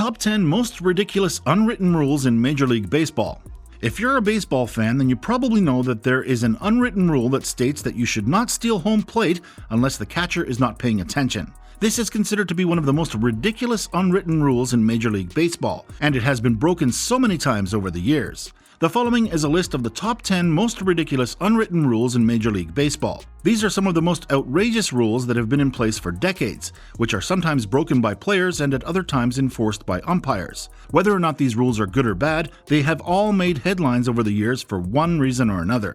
top 10 most ridiculous unwritten rules in Major League Baseball. If you're a baseball fan, then you probably know that there is an unwritten rule that states that you should not steal home plate unless the catcher is not paying attention. This is considered to be one of the most ridiculous unwritten rules in Major League Baseball, and it has been broken so many times over the years. The following is a list of the top 10 most ridiculous unwritten rules in Major League Baseball. These are some of the most outrageous rules that have been in place for decades, which are sometimes broken by players and at other times enforced by umpires. Whether or not these rules are good or bad, they have all made headlines over the years for one reason or another.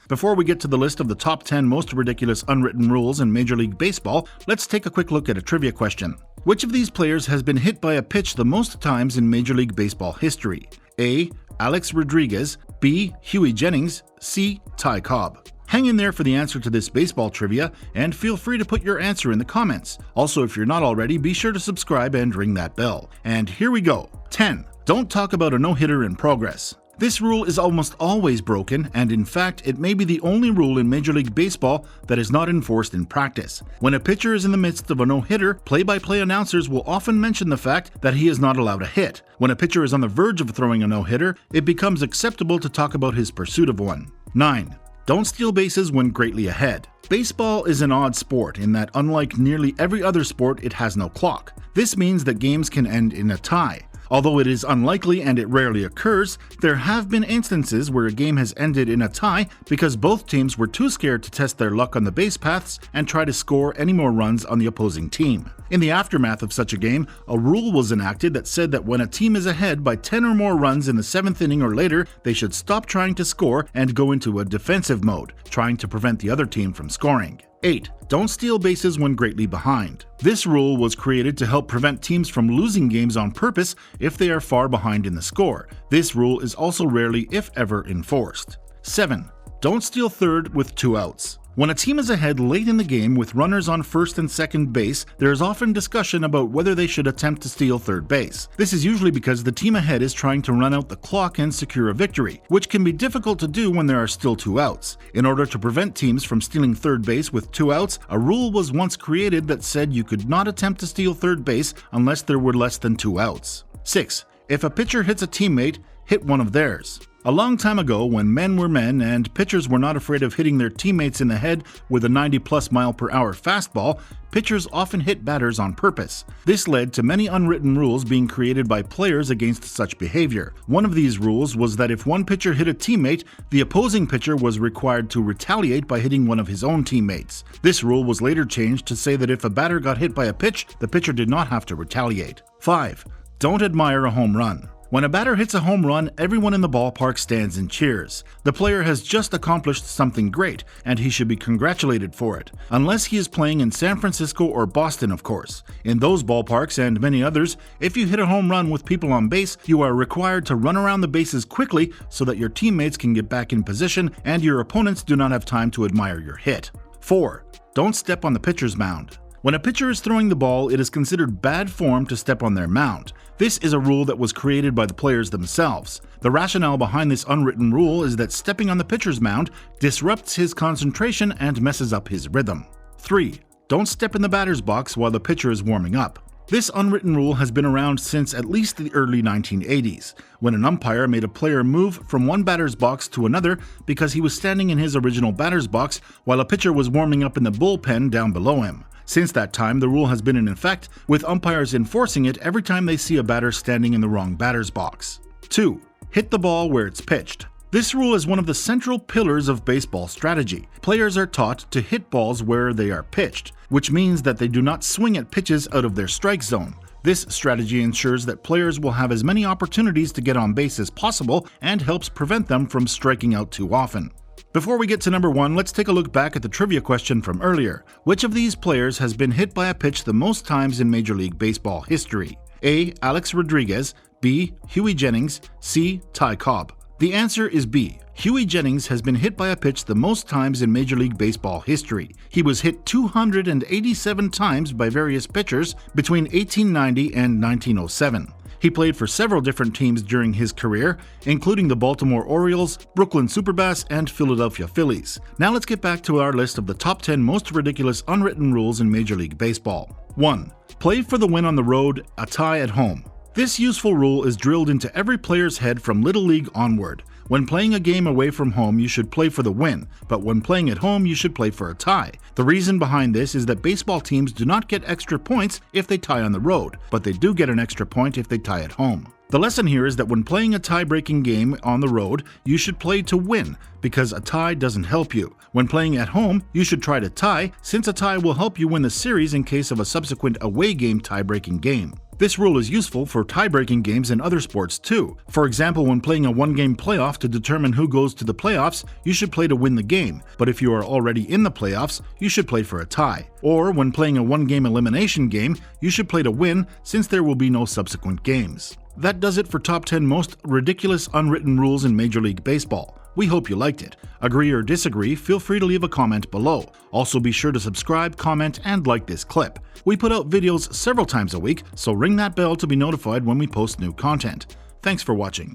Before we get to the list of the top 10 most ridiculous unwritten rules in Major League Baseball, let's take a quick look at a trivia question. Which of these players has been hit by a pitch the most times in Major League Baseball history? A. Alex Rodriguez, B. Huey Jennings, C. Ty Cobb. Hang in there for the answer to this baseball trivia, and feel free to put your answer in the comments. Also, if you're not already, be sure to subscribe and ring that bell. And here we go. 10. Don't talk about a no-hitter in progress. This rule is almost always broken, and in fact, it may be the only rule in Major League Baseball that is not enforced in practice. When a pitcher is in the midst of a no-hitter, play-by-play announcers will often mention the fact that he is not allowed a hit. When a pitcher is on the verge of throwing a no-hitter, it becomes acceptable to talk about his pursuit of one. 9. Don't steal bases when greatly ahead. Baseball is an odd sport in that, unlike nearly every other sport, it has no clock. This means that games can end in a tie. Although it is unlikely and it rarely occurs, there have been instances where a game has ended in a tie because both teams were too scared to test their luck on the base paths and try to score any more runs on the opposing team. In the aftermath of such a game, a rule was enacted that said that when a team is ahead by 10 or more runs in the 7th inning or later, they should stop trying to score and go into a defensive mode, trying to prevent the other team from scoring. 8. Don't steal bases when greatly behind. This rule was created to help prevent teams from losing games on purpose if they are far behind in the score. This rule is also rarely, if ever, enforced. 7. Don't steal third with 2 outs. When a team is ahead late in the game with runners on first and second base, there is often discussion about whether they should attempt to steal third base. This is usually because the team ahead is trying to run out the clock and secure a victory, which can be difficult to do when there are still 2 outs. In order to prevent teams from stealing third base with 2 outs, a rule was once created that said you could not attempt to steal third base unless there were less than 2 outs. 6. If a pitcher hits a teammate, hit one of theirs. A long time ago, when men were men and pitchers were not afraid of hitting their teammates in the head with a 90+ mile/hour fastball, pitchers often hit batters on purpose. This led to many unwritten rules being created by players against such behavior. One of these rules was that if one pitcher hit a teammate, the opposing pitcher was required to retaliate by hitting one of his own teammates. This rule was later changed to say that if a batter got hit by a pitch, the pitcher did not have to retaliate. 5. Don't admire a home run. When a batter hits a home run, everyone in the ballpark stands and cheers. The player has just accomplished something great, and he should be congratulated for it. Unless he is playing in San Francisco or Boston, of course. In those ballparks and many others, if you hit a home run with people on base, you are required to run around the bases quickly so that your teammates can get back in position and your opponents do not have time to admire your hit. 4. Don't step on the pitcher's mound. When a pitcher is throwing the ball, it is considered bad form to step on their mound. This is a rule that was created by the players themselves. The rationale behind this unwritten rule is that stepping on the pitcher's mound disrupts his concentration and messes up his rhythm. 3. Don't step in the batter's box while the pitcher is warming up. This unwritten rule has been around since at least the early 1980s, when an umpire made a player move from one batter's box to another because he was standing in his original batter's box while a pitcher was warming up in the bullpen down below him. Since that time, the rule has been in effect, with umpires enforcing it every time they see a batter standing in the wrong batter's box. 2. Hit the ball where it's pitched. This rule is one of the central pillars of baseball strategy. Players are taught to hit balls where they are pitched, which means that they do not swing at pitches out of their strike zone. This strategy ensures that players will have as many opportunities to get on base as possible and helps prevent them from striking out too often. Before we get to number 1, let's take a look back at the trivia question from earlier. Which of these players has been hit by a pitch the most times in Major League Baseball history? A. Alex Rodriguez, B. Huey Jennings, C. Ty Cobb. The answer is B. Huey Jennings has been hit by a pitch the most times in Major League Baseball history. He was hit 287 times by various pitchers between 1890 and 1907. He played for several different teams during his career, including the Baltimore Orioles, Brooklyn Superbass, and Philadelphia Phillies. Now let's get back to our list of the top 10 most ridiculous unwritten rules in Major League Baseball. 1. Play for the win on the road, a tie at home. This useful rule is drilled into every player's head from Little League onward. When playing a game away from home, you should play for the win, but when playing at home, you should play for a tie. The reason behind this is that baseball teams do not get extra points if they tie on the road, but they do get an extra point if they tie at home. The lesson here is that when playing a tie-breaking game on the road, you should play to win, because a tie doesn't help you. When playing at home, you should try to tie, since a tie will help you win the series in case of a subsequent away game tie-breaking game. This rule is useful for tie-breaking games in other sports too. For example, when playing a one-game playoff to determine who goes to the playoffs, you should play to win the game, but if you are already in the playoffs, you should play for a tie. Or when playing a one-game elimination game, you should play to win since there will be no subsequent games. That does it for top 10 most ridiculous unwritten rules in Major League Baseball. We hope you liked it. Agree or disagree, feel free to leave a comment below. Also be sure to subscribe, comment, and like this clip. We put out videos several times a week, so ring that bell to be notified when we post new content. Thanks for watching.